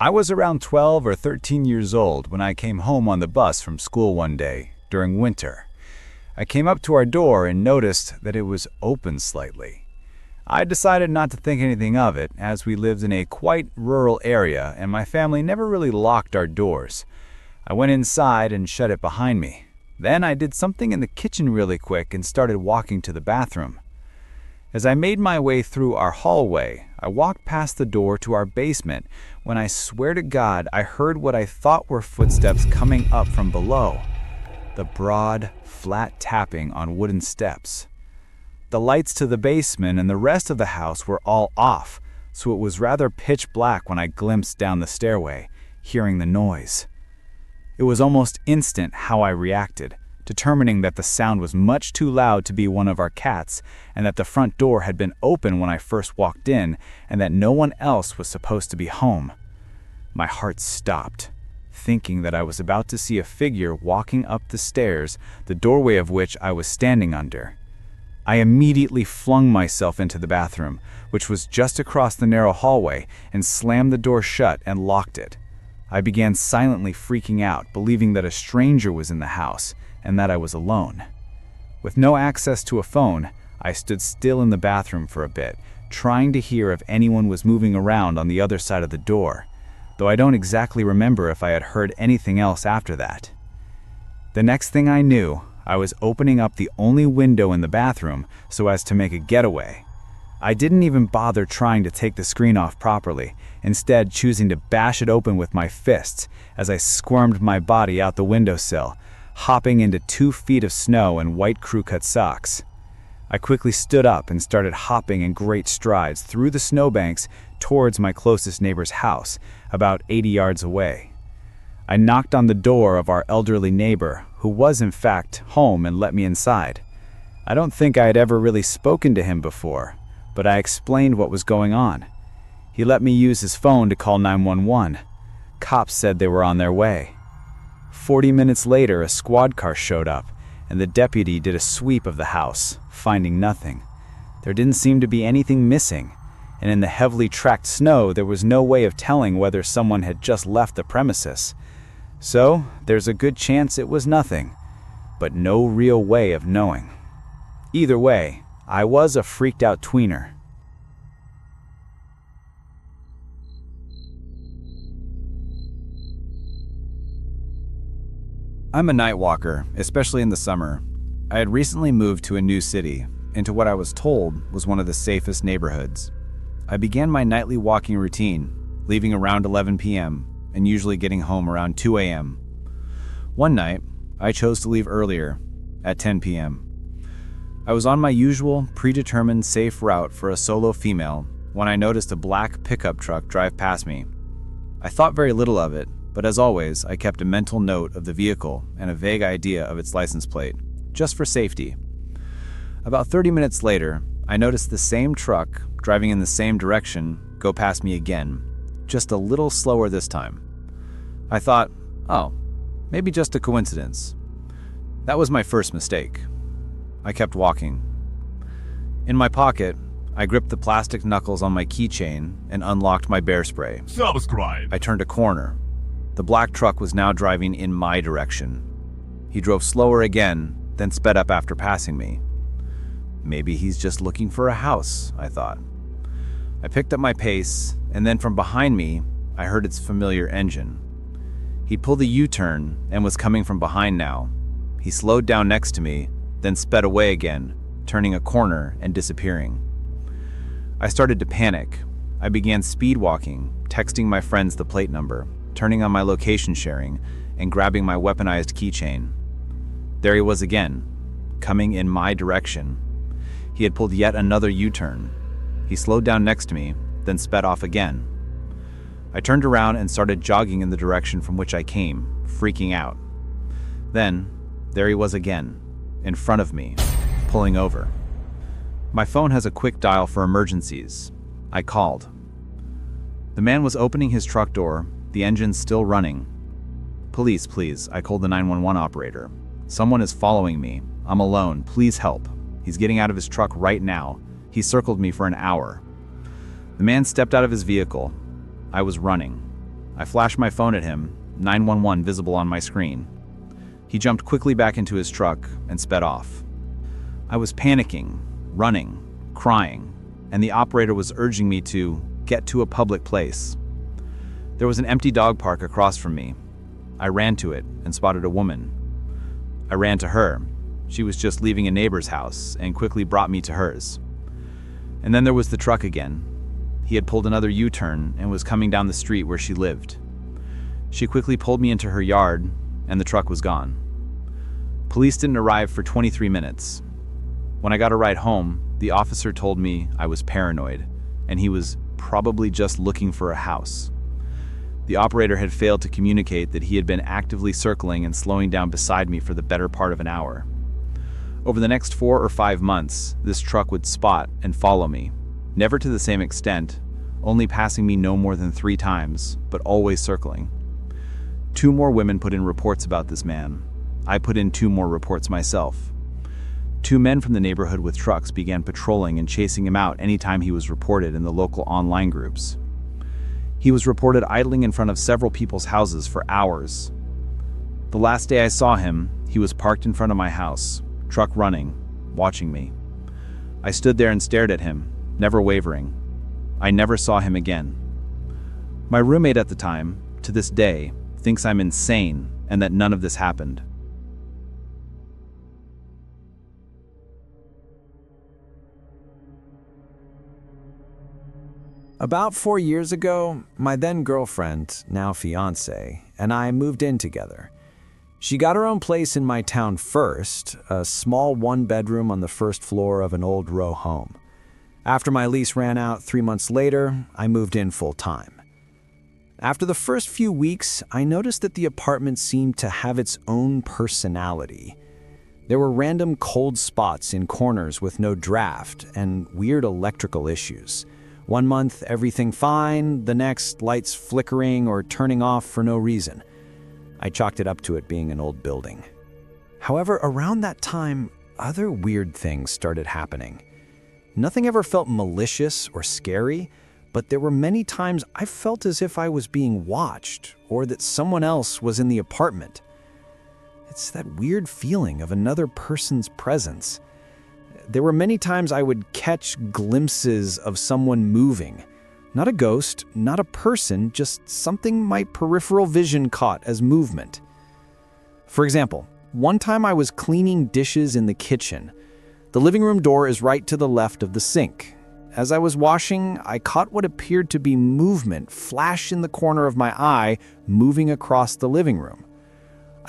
I was around 12 or 13 years old when I came home on the bus from school one day during winter. I came up to our door and noticed that it was open slightly. I decided not to think anything of it, as we lived in a quite rural area and my family never really locked our doors. I went inside and shut it behind me. Then I did something in the kitchen really quick and started walking to the bathroom. As I made my way through our hallway, I walked past the door to our basement when I swear to God I heard what I thought were footsteps coming up from below. The broad, flat tapping on wooden steps. The lights to the basement and the rest of the house were all off, so it was rather pitch black when I glimpsed down the stairway, hearing the noise. It was almost instant how I reacted, determining that the sound was much too loud to be one of our cats and that the front door had been open when I first walked in and that no one else was supposed to be home. My heart stopped, thinking that I was about to see a figure walking up the stairs, the doorway of which I was standing under. I immediately flung myself into the bathroom, which was just across the narrow hallway, and slammed the door shut and locked it. I began silently freaking out, believing that a stranger was in the house and that I was alone. With no access to a phone, I stood still in the bathroom for a bit, trying to hear if anyone was moving around on the other side of the door, though I don't exactly remember if I had heard anything else after that. The next thing I knew, I was opening up the only window in the bathroom so as to make a getaway. I didn't even bother trying to take the screen off properly, instead choosing to bash it open with my fists as I squirmed my body out the windowsill, hopping into 2 feet of snow and white crew-cut socks. I quickly stood up and started hopping in great strides through the snowbanks towards my closest neighbor's house, about 80 yards away. I knocked on the door of our elderly neighbor, who was in fact home, and let me inside. I don't think I had ever really spoken to him before, but I explained what was going on. He let me use his phone to call 911. Cops said they were on their way. 40 minutes later, a squad car showed up, and the deputy did a sweep of the house, finding nothing. There didn't seem to be anything missing, and in the heavily tracked snow, there was no way of telling whether someone had just left the premises. So, there's a good chance it was nothing, but no real way of knowing. Either way, I was a freaked out tweener. I'm a night walker, especially in the summer. I had recently moved to a new city, into what I was told was one of the safest neighborhoods. I began my nightly walking routine, leaving around 11 p.m. and usually getting home around 2 a.m. One night, I chose to leave earlier, at 10 p.m. I was on my usual, predetermined safe route for a solo female when I noticed a black pickup truck drive past me. I thought very little of it, but as always, I kept a mental note of the vehicle and a vague idea of its license plate, just for safety. About 30 minutes later, I noticed the same truck, driving in the same direction, go past me again, just a little slower this time. I thought, oh, maybe just a coincidence. That was my first mistake. I kept walking. In my pocket, I gripped the plastic knuckles on my keychain and unlocked my bear spray. Subscribe. I turned a corner. The black truck was now driving in my direction. He drove slower again, then sped up after passing me. Maybe he's just looking for a house, I thought. I picked up my pace, and then from behind me, I heard its familiar engine. He'd pulled a U-turn and was coming from behind now. He slowed down next to me, then sped away again, turning a corner and disappearing. I started to panic. I began speed walking, texting my friends the plate number, turning on my location sharing, and grabbing my weaponized keychain. There he was again, coming in my direction. He had pulled yet another U-turn. He slowed down next to me, then sped off again. I turned around and started jogging in the direction from which I came, freaking out. Then, there he was again, in front of me, pulling over. My phone has a quick dial for emergencies. I called. The man was opening his truck door, the engine still running. Police, please, I called the 911 operator. Someone is following me. I'm alone. Please help. He's getting out of his truck right now. He circled me for an hour. The man stepped out of his vehicle. I was running. I flashed my phone at him, 911 visible on my screen. He jumped quickly back into his truck and sped off. I was panicking, running, crying, and the operator was urging me to get to a public place. There was an empty dog park across from me. I ran to it and spotted a woman. I ran to her. She was just leaving a neighbor's house and quickly brought me to hers. And then there was the truck again. He had pulled another U-turn and was coming down the street where she lived. She quickly pulled me into her yard, and the truck was gone. Police didn't arrive for 23 minutes. When I got a ride home, the officer told me I was paranoid, and he was probably just looking for a house. The operator had failed to communicate that he had been actively circling and slowing down beside me for the better part of an hour. Over the next 4 or 5 months, this truck would spot and follow me, never to the same extent, only passing me no more than 3 times, but always circling. 2 more women put in reports about this man. I put in 2 more reports myself. 2 men from the neighborhood with trucks began patrolling and chasing him out anytime he was reported in the local online groups. He was reported idling in front of several people's houses for hours. The last day I saw him, he was parked in front of my house, truck running, watching me. I stood there and stared at him, never wavering. I never saw him again. My roommate at the time, to this day, thinks I'm insane and that none of this happened. About 4 years ago, my then girlfriend, now fiance, and I moved in together. She got her own place in my town first, a small 1-bedroom on the first floor of an old row home. After my lease ran out 3 months later, I moved in full-time. After the first few weeks, I noticed that the apartment seemed to have its own personality. There were random cold spots in corners with no draft and weird electrical issues. One month, everything fine, the next, lights flickering or turning off for no reason. I chalked it up to it being an old building. However, around that time, other weird things started happening. Nothing ever felt malicious or scary, but there were many times I felt as if I was being watched or that someone else was in the apartment. It's that weird feeling of another person's presence. There were many times I would catch glimpses of someone moving. Not a ghost, not a person, just something my peripheral vision caught as movement. For example, one time I was cleaning dishes in the kitchen. The living room door is right to the left of the sink. As I was washing, I caught what appeared to be movement flash in the corner of my eye, moving across the living room.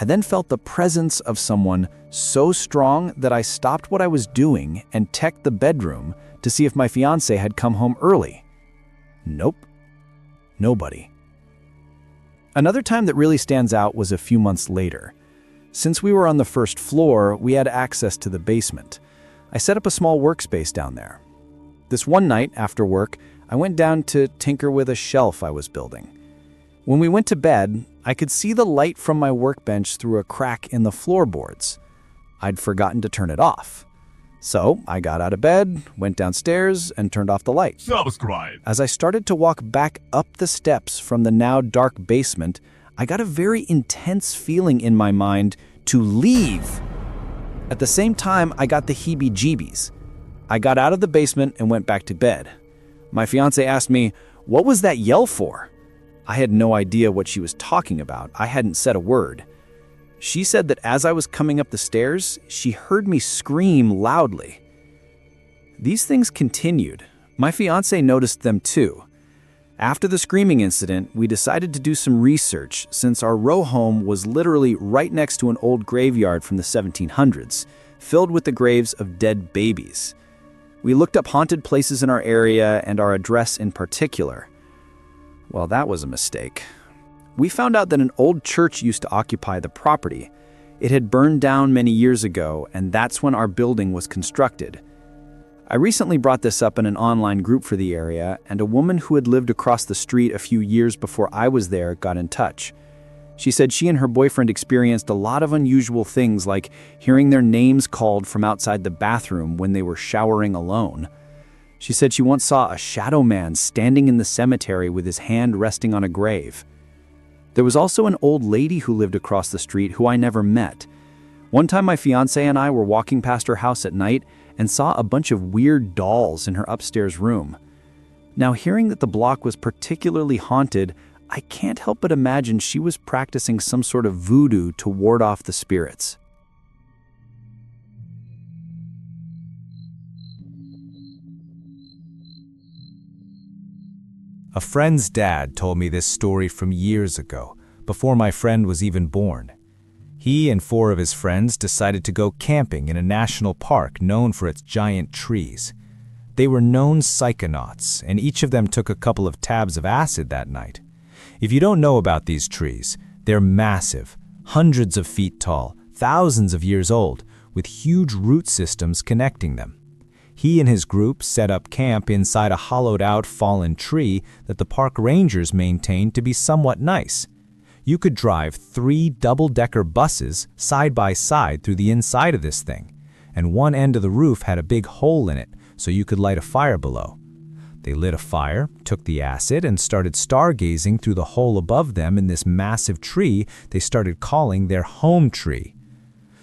I then felt the presence of someone so strong that I stopped what I was doing and checked the bedroom to see if my fiancé had come home early. Nope. Nobody. Another time that really stands out was a few months later. Since we were on the first floor, we had access to the basement. I set up a small workspace down there. This one night after work, I went down to tinker with a shelf I was building. When we went to bed, I could see the light from my workbench through a crack in the floorboards. I'd forgotten to turn it off. So I got out of bed, went downstairs, and turned off the light. Subscribe. As I started to walk back up the steps from the now dark basement, I got a very intense feeling in my mind to leave. At the same time, I got the heebie-jeebies. I got out of the basement and went back to bed. My fiancé asked me, "What was that yell for?" I had no idea what she was talking about. I hadn't said a word. She said that as I was coming up the stairs, she heard me scream loudly. These things continued. My fiancé noticed them too. After the screaming incident, we decided to do some research since our row home was literally right next to an old graveyard from the 1700s, filled with the graves of dead babies. We looked up haunted places in our area and our address in particular. Well, that was a mistake. We found out that an old church used to occupy the property. It had burned down many years ago, and that's when our building was constructed. I recently brought this up in an online group for the area, and a woman who had lived across the street a few years before I was there got in touch. She said she and her boyfriend experienced a lot of unusual things, like hearing their names called from outside the bathroom when they were showering alone. She said she once saw a shadow man standing in the cemetery with his hand resting on a grave. There was also an old lady who lived across the street who I never met. One time my fiancé and I were walking past her house at night and saw a bunch of weird dolls in her upstairs room. Now, hearing that the block was particularly haunted, I can't help but imagine she was practicing some sort of voodoo to ward off the spirits. A friend's dad told me this story from years ago, before my friend was even born. He and 4 of his friends decided to go camping in a national park known for its giant trees. They were known psychonauts, and each of them took a couple of tabs of acid that night. If you don't know about these trees, they're massive, hundreds of feet tall, thousands of years old, with huge root systems connecting them. He and his group set up camp inside a hollowed-out fallen tree that the park rangers maintained to be somewhat nice. You could drive 3 double-decker buses side by side through the inside of this thing, and one end of the roof had a big hole in it so you could light a fire below. They lit a fire, took the acid, and started stargazing through the hole above them in this massive tree they started calling their home tree.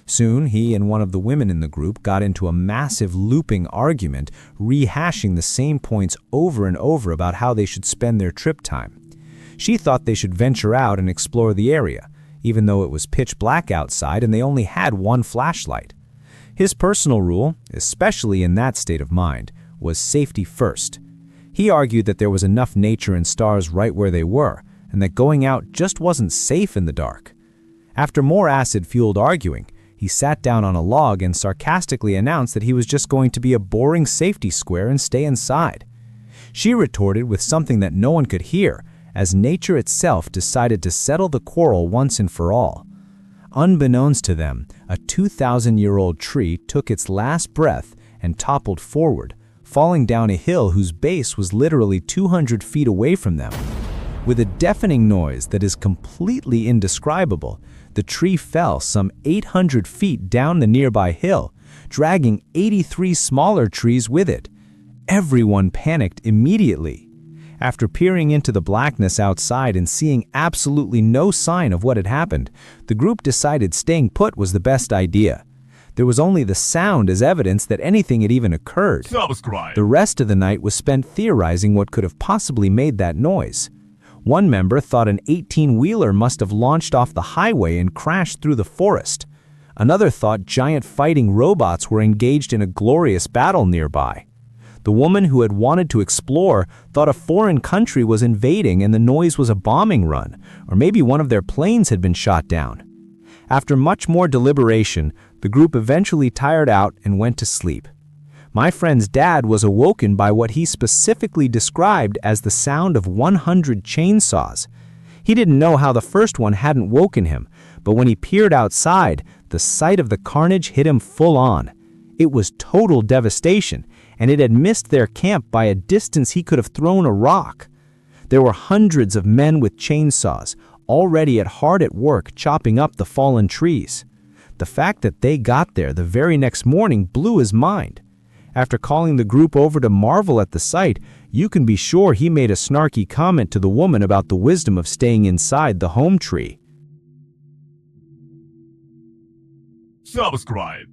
Soon, he and one of the women in the group got into a massive looping argument, rehashing the same points over and over about how they should spend their trip time. She thought they should venture out and explore the area, even though it was pitch black outside and they only had one flashlight. His personal rule, especially in that state of mind, was safety first. He argued that there was enough nature and stars right where they were, and that going out just wasn't safe in the dark. After more acid-fueled arguing, he sat down on a log and sarcastically announced that he was just going to be a boring safety square and stay inside. She retorted with something that no one could hear, as nature itself decided to settle the quarrel once and for all. Unbeknownst to them, a 2,000-year-old tree took its last breath and toppled forward, falling down a hill whose base was literally 200 feet away from them. With a deafening noise that is completely indescribable, the tree fell some 800 feet down the nearby hill, dragging 83 smaller trees with it. Everyone panicked immediately. After peering into the blackness outside and seeing absolutely no sign of what had happened, the group decided staying put was the best idea. There was only the sound as evidence that anything had even occurred. Subscribe. The rest of the night was spent theorizing what could have possibly made that noise. One member thought an 18-wheeler must have launched off the highway and crashed through the forest. Another thought giant fighting robots were engaged in a glorious battle nearby. The woman who had wanted to explore thought a foreign country was invading and the noise was a bombing run, or maybe one of their planes had been shot down. After much more deliberation, the group eventually tired out and went to sleep. My friend's dad was awoken by what he specifically described as the sound of 100 chainsaws. He didn't know how the first one hadn't woken him, but when he peered outside, the sight of the carnage hit him full on. It was total devastation, and it had missed their camp by a distance he could have thrown a rock. There were hundreds of men with chainsaws, already hard at work chopping up the fallen trees. The fact that they got there the very next morning blew his mind. After calling the group over to marvel at the sight, you can be sure he made a snarky comment to the woman about the wisdom of staying inside the home tree. Subscribe.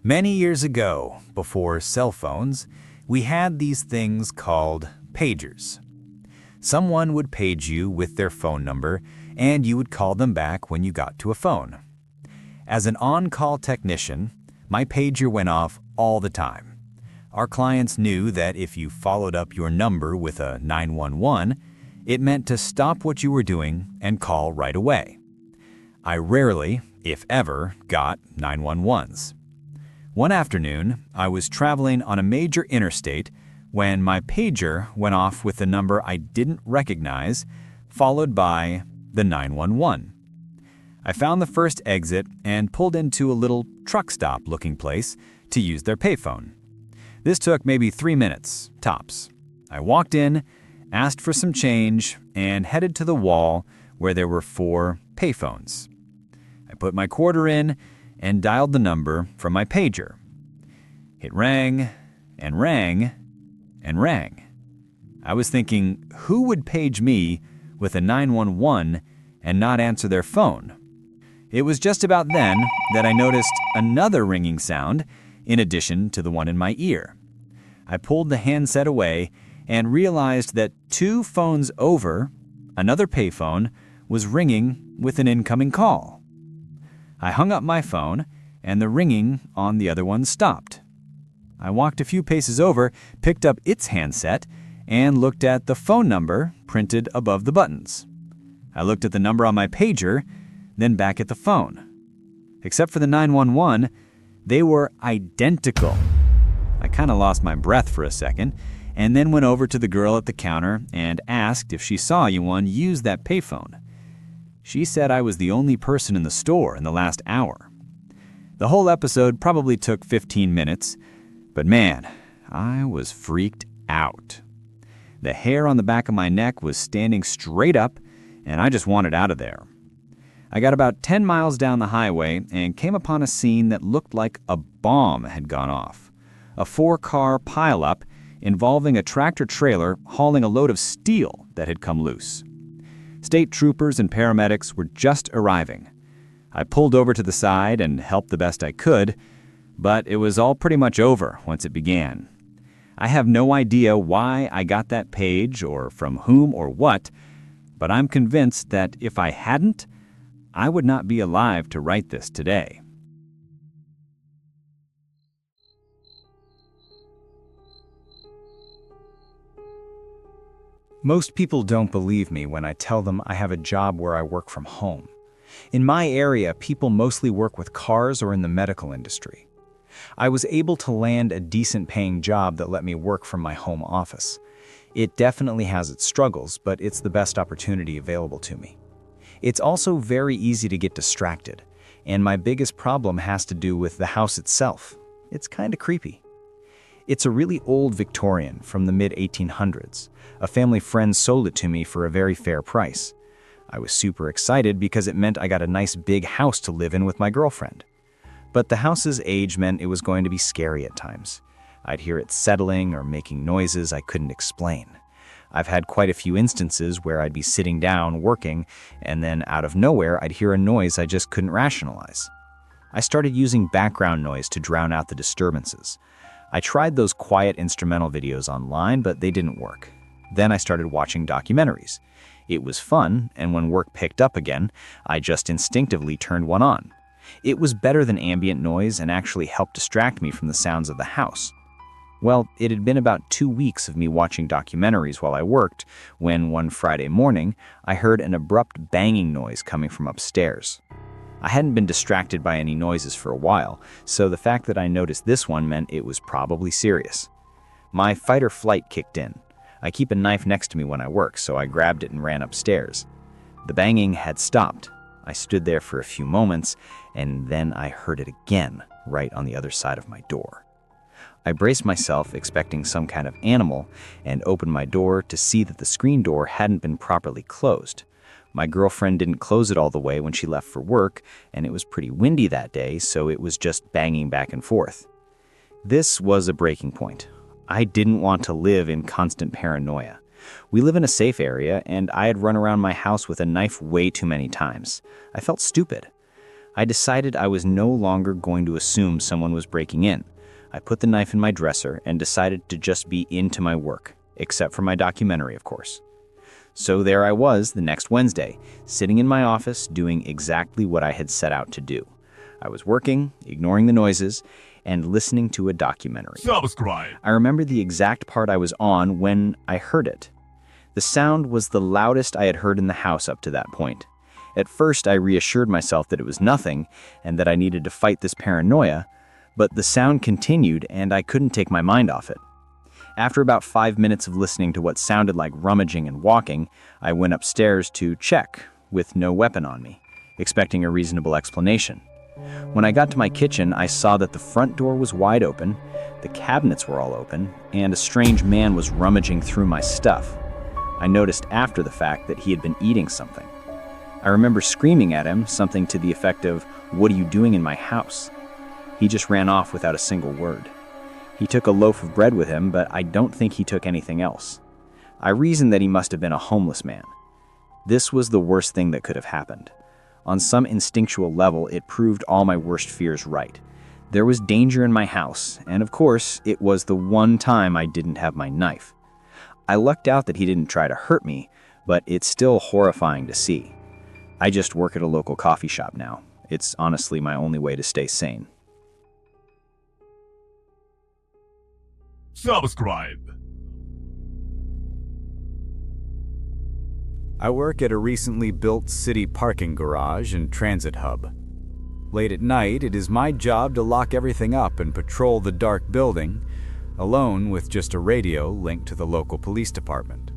Many years ago, before cell phones, we had these things called pagers. Someone would page you with their phone number, and you would call them back when you got to a phone. As an on-call technician, my pager went off all the time. Our clients knew that if you followed up your number with a 911, it meant to stop what you were doing and call right away. I rarely, if ever, got 911s. One afternoon, I was traveling on a major interstate when my pager went off with a number I didn't recognize, followed by the 911. I found the first exit and pulled into a little truck stop looking place to use their payphone. This took maybe 3 minutes, tops. I walked in, asked for some change, and headed to the wall where there were 4 payphones. I put my quarter in and dialed the number from my pager. It rang and rang and rang. I was thinking, who would page me with a 911 and not answer their phone? It was just about then that I noticed another ringing sound in addition to the one in my ear. I pulled the handset away and realized that 2 phones over, another payphone was ringing with an incoming call. I hung up my phone, and the ringing on the other one stopped. I walked a few paces over, picked up its handset, and looked at the phone number printed above the buttons. I looked at the number on my pager, then back at the phone. Except for the 911, they were identical. I kind of lost my breath for a second, and then went over to the girl at the counter and asked if she saw anyone use that payphone. She said I was the only person in the store in the last hour. The whole episode probably took 15 minutes, but man, I was freaked out. The hair on the back of my neck was standing straight up, and I just wanted out of there. I got about 10 miles down the highway and came upon a scene that looked like a bomb had gone off. A 4-car pileup involving a tractor-trailer hauling a load of steel that had come loose. State troopers and paramedics were just arriving. I pulled over to the side and helped the best I could, but it was all pretty much over once it began. I have no idea why I got that page or from whom or what, but I'm convinced that if I hadn't, I would not be alive to write this today. Most people don't believe me when I tell them I have a job where I work from home. In my area, people mostly work with cars or in the medical industry. I was able to land a decent-paying job that let me work from my home office. It definitely has its struggles, but it's the best opportunity available to me. It's also very easy to get distracted, and my biggest problem has to do with the house itself. It's kind of creepy. It's a really old Victorian from the mid-1800s. A family friend sold it to me for a very fair price. I was super excited because it meant I got a nice big house to live in with my girlfriend. But the house's age meant it was going to be scary at times. I'd hear it settling or making noises I couldn't explain. I've had quite a few instances where I'd be sitting down working, and then out of nowhere I'd hear a noise I just couldn't rationalize. I started using background noise to drown out the disturbances. I tried those quiet instrumental videos online, but they didn't work. Then I started watching documentaries. It was fun, and when work picked up again, I just instinctively turned one on. It was better than ambient noise and actually helped distract me from the sounds of the house. Well, it had been about 2 weeks of me watching documentaries while I worked when one Friday morning, I heard an abrupt banging noise coming from upstairs. I hadn't been distracted by any noises for a while, so the fact that I noticed this one meant it was probably serious. My fight or flight kicked in. I keep a knife next to me when I work, so I grabbed it and ran upstairs. The banging had stopped. I stood there for a few moments, and then I heard it again, right on the other side of my door. I braced myself, expecting some kind of animal, and opened my door to see that the screen door hadn't been properly closed. My girlfriend didn't close it all the way when she left for work, and it was pretty windy that day, so it was just banging back and forth. This was a breaking point. I didn't want to live in constant paranoia. We live in a safe area, and I had run around my house with a knife way too many times. I felt stupid. I decided I was no longer going to assume someone was breaking in. I put the knife in my dresser and decided to just be into my work, except for my documentary, of course. So there I was the next Wednesday, sitting in my office doing exactly what I had set out to do. I was working, ignoring the noises, and listening to a documentary. Subscribe. I remember the exact part I was on when I heard it. The sound was the loudest I had heard in the house up to that point. At first, I reassured myself that it was nothing and that I needed to fight this paranoia, but the sound continued and I couldn't take my mind off it. After about 5 minutes of listening to what sounded like rummaging and walking, I went upstairs to check, with no weapon on me, expecting a reasonable explanation. When I got to my kitchen, I saw that the front door was wide open, the cabinets were all open, and a strange man was rummaging through my stuff. I noticed after the fact that he had been eating something. I remember screaming at him, something to the effect of, "What are you doing in my house?" He just ran off without a single word. He took a loaf of bread with him, but I don't think he took anything else. I reasoned that he must have been a homeless man. This was the worst thing that could have happened. On some instinctual level, it proved all my worst fears right. There was danger in my house, and of course, it was the one time I didn't have my knife. I lucked out that he didn't try to hurt me, but it's still horrifying to see. I just work at a local coffee shop now. It's honestly my only way to stay sane. Subscribe. I work at a recently built city parking garage and transit hub. Late at night, it is my job to lock everything up and patrol the dark building, alone with just a radio linked to the local police department.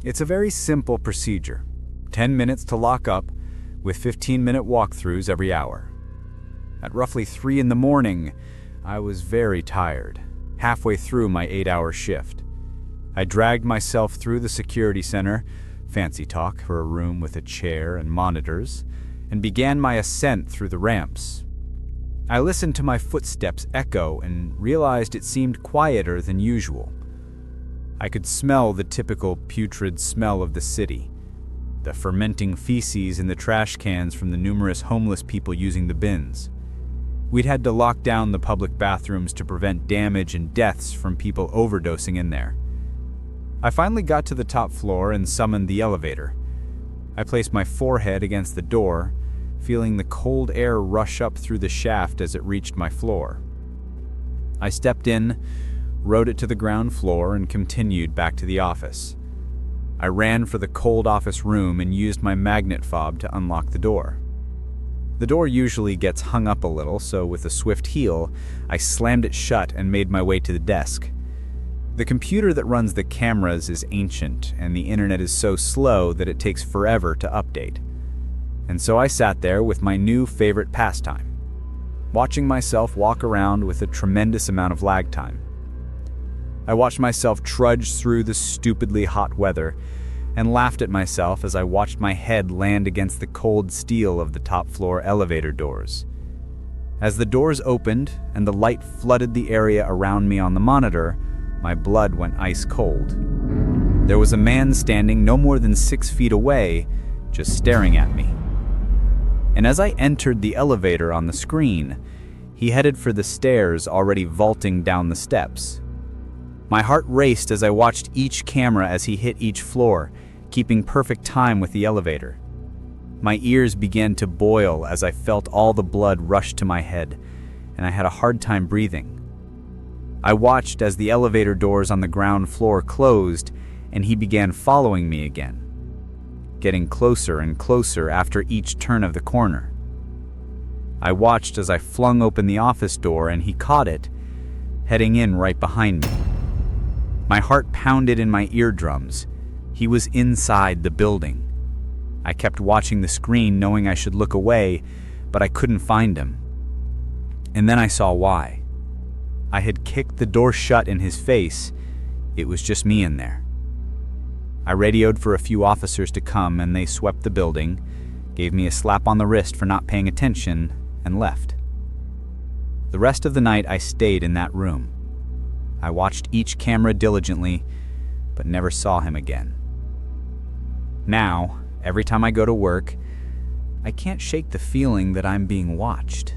It's a very simple procedure. 10 minutes to lock up, with 15-minute walkthroughs every hour. At roughly 3 in the morning, I was very tired, halfway through my 8-hour shift. I dragged myself through the security center, fancy talk for a room with a chair and monitors, and began my ascent through the ramps. I listened to my footsteps echo and realized it seemed quieter than usual. I could smell the typical putrid smell of the city, the fermenting feces in the trash cans from the numerous homeless people using the bins. We'd had to lock down the public bathrooms to prevent damage and deaths from people overdosing in there. I finally got to the top floor and summoned the elevator. I placed my forehead against the door, feeling the cold air rush up through the shaft as it reached my floor. I stepped in, rode it to the ground floor, and continued back to the office. I ran for the cold office room and used my magnet fob to unlock the door. The door usually gets hung up a little, so with a swift heel, I slammed it shut and made my way to the desk. The computer that runs the cameras is ancient, and the internet is so slow that it takes forever to update. And so I sat there with my new favorite pastime, watching myself walk around with a tremendous amount of lag time. I watched myself trudge through the stupidly hot weather and laughed at myself as I watched my head land against the cold steel of the top floor elevator doors. As the doors opened and the light flooded the area around me on the monitor, my blood went ice cold. There was a man standing no more than 6 feet away, just staring at me. And as I entered the elevator on the screen, he headed for the stairs, already vaulting down the steps. My heart raced as I watched each camera as he hit each floor, keeping perfect time with the elevator. My ears began to boil as I felt all the blood rush to my head, and I had a hard time breathing. I watched as the elevator doors on the ground floor closed, and he began following me again, getting closer and closer after each turn of the corner. I watched as I flung open the office door and he caught it, heading in right behind me. My heart pounded in my eardrums. He was inside the building. I kept watching the screen, knowing I should look away, but I couldn't find him. And then I saw why. I had kicked the door shut in his face. It was just me in there. I radioed for a few officers to come, and they swept the building, gave me a slap on the wrist for not paying attention, and left. The rest of the night I stayed in that room. I watched each camera diligently, but never saw him again. Now, every time I go to work, I can't shake the feeling that I'm being watched.